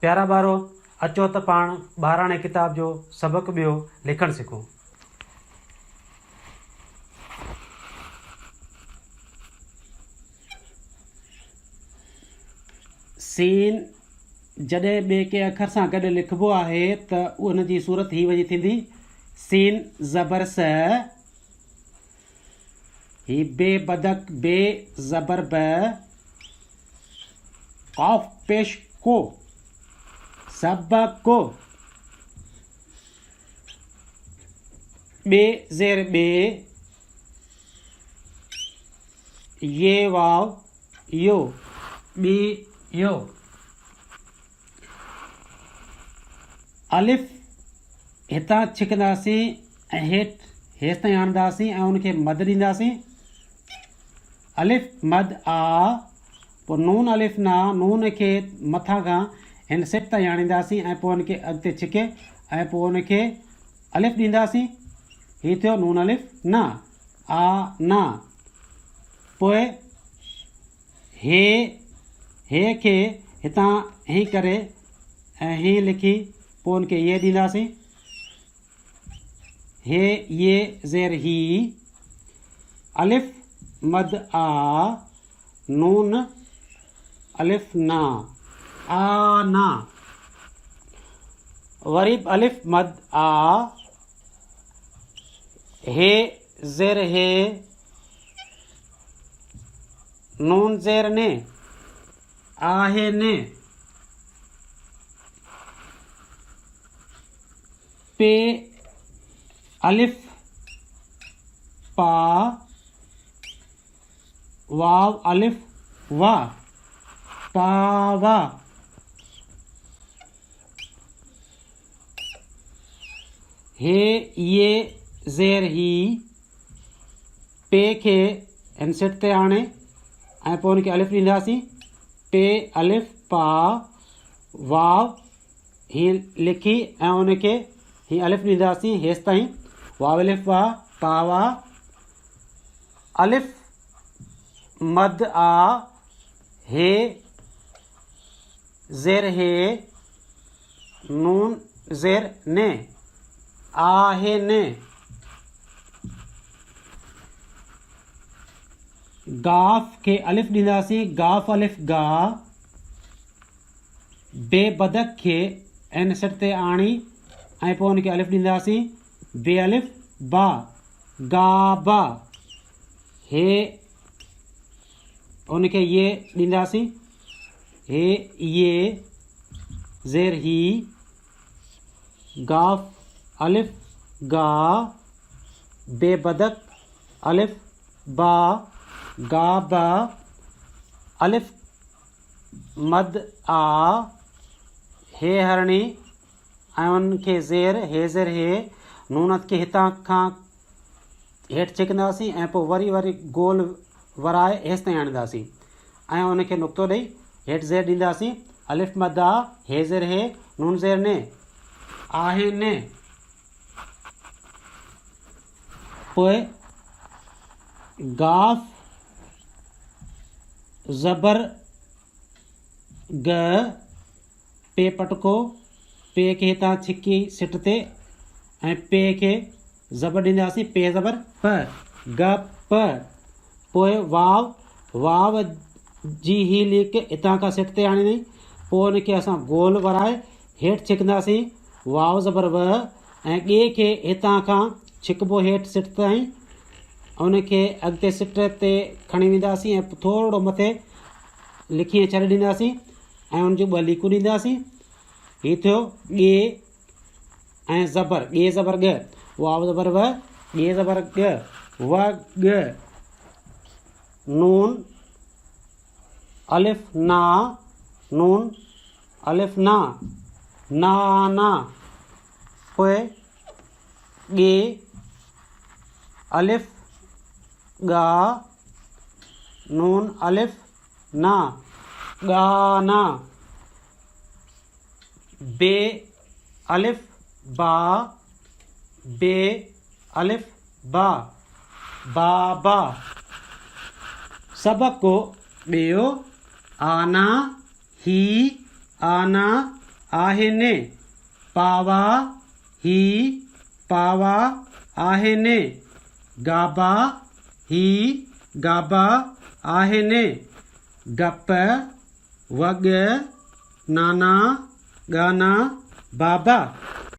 प्यारा ॿारो, अचो त पाण ॿाराणे किताब जो सबक ॿियो लिखणु सिखूं। सीन जॾहिं ॿिए के अखर सां गॾु लिखिबो आहे त उन जी सूरत ही वञी थींदी सीन ज़बर स, ही बे बदक बे ज़बर ब, काफ पेश को सबको, बे ज़ेर बे, ये वाव यो बी यो, अलिफ हितां छिकंदासीं ऐं हेठि ताईं आणंदासीं ऐं उनखे मद ॾींदासीं। अलिफ मद आ, पोइ नून अलिफ ना, नून खे मथां खां हिन सिट ताईं आणींदासीं ऐं पोइ उनखे अॻिते छिके ऐं पोइ उनखे अलिफ ॾींदासीं। हीउ थियो नून अलिफ ना, आ ना। पोइ हे खे हितां ही करे ऐं ही लिखी पोइ उनखे ये ॾींदासीं। हे ये ज़ेर ही, अलिफ मद आ, नून अलिफ ना, आ ना। वरी अलिफ मद आ, हे ज़ेर हे, नून ज़ेर ने, आहे ने। पे अलिफ पा, वाव अलिफ वा, पावा। हे ये ज़ेर ही, पे खे हिन सिट ते आणे ऐं पोइ उनखे अलिफ ॾींदासीं। पे अलिफ पा वाव ही लिखी ऐं उनखे ही अलिफ ॾींदासीं हेसि ताईं। वाव अलिफ वा पावा। अलिफ मद आ, हे ज़ेर हे, नून ज़ेर ने, आहे ने। गाफ खे अलिफ ॾींदासीं, गाफ अलिफ गा। बे बदक खे हिन सिट ते आणी ऐं पोइ उनखे अलिफ ॾींदासीं। बे अलिफ बा, गा बा। हे उनखे ये ॾींदासीं। हे ये ज़ेर ही, गाफ अलिफ गा, बे बदक अलिफ बा, गा बा। अलिफ मद आ, हे हरणी ऐं उनखे ज़ेर हे ज़ेर हे, नून खे हितां खां हेठि छिकंदासीं ऐं पोइ वरी गोल वराए हेसि ताईं आणींदासीं ऐं उनखे नुक़्तो ॾेई हेठि ज़ेर ॾींदासीं। अलिफ मद आ, हे ज़ेर हे, नून ज़ेर ने, आहे ने। पोइ गाफ ज़बर ग, पे पटको, पे खे हितां छिकी सिट ते ऐं पे खे ज़बर ॾींदासीं। पे ज़बर प, ग प। पोइ वाव जी ही लिक हितां खां सिट ते आणींदी। पोइ उनखे असां गोल वराए हेठि छिकंदासीं। वाव ज़बर व ऐं ॻे खे हितां खां छिकबो हेठि सिट ताईं, उनखे अॻिते सिट ते खणी वेंदासीं ऐं थोरो मथे लिखी छॾे ॾींदासीं ऐं उन जूं ॿ लीकूं ॾींदासीं। हीउ थियो ॻे ऐं ज़बर, ॻे ज़बर ॻ, वाव ज़बर व, ॻे ज़बर ॻ, व ॻ। नून अलिफ ना, नून अलिफ ना, ना ना। पोइ ॻे अलिफ गा, नून अलिफ ना, गाना। बे अलिफ बा, बे अलिफ बा, बाबा। सबक को ॿियो आना ही, आना आहिनि पावा ही पावा आहिनि गाबा ही गाबा आहिनि गप वग नाना गाना बाबा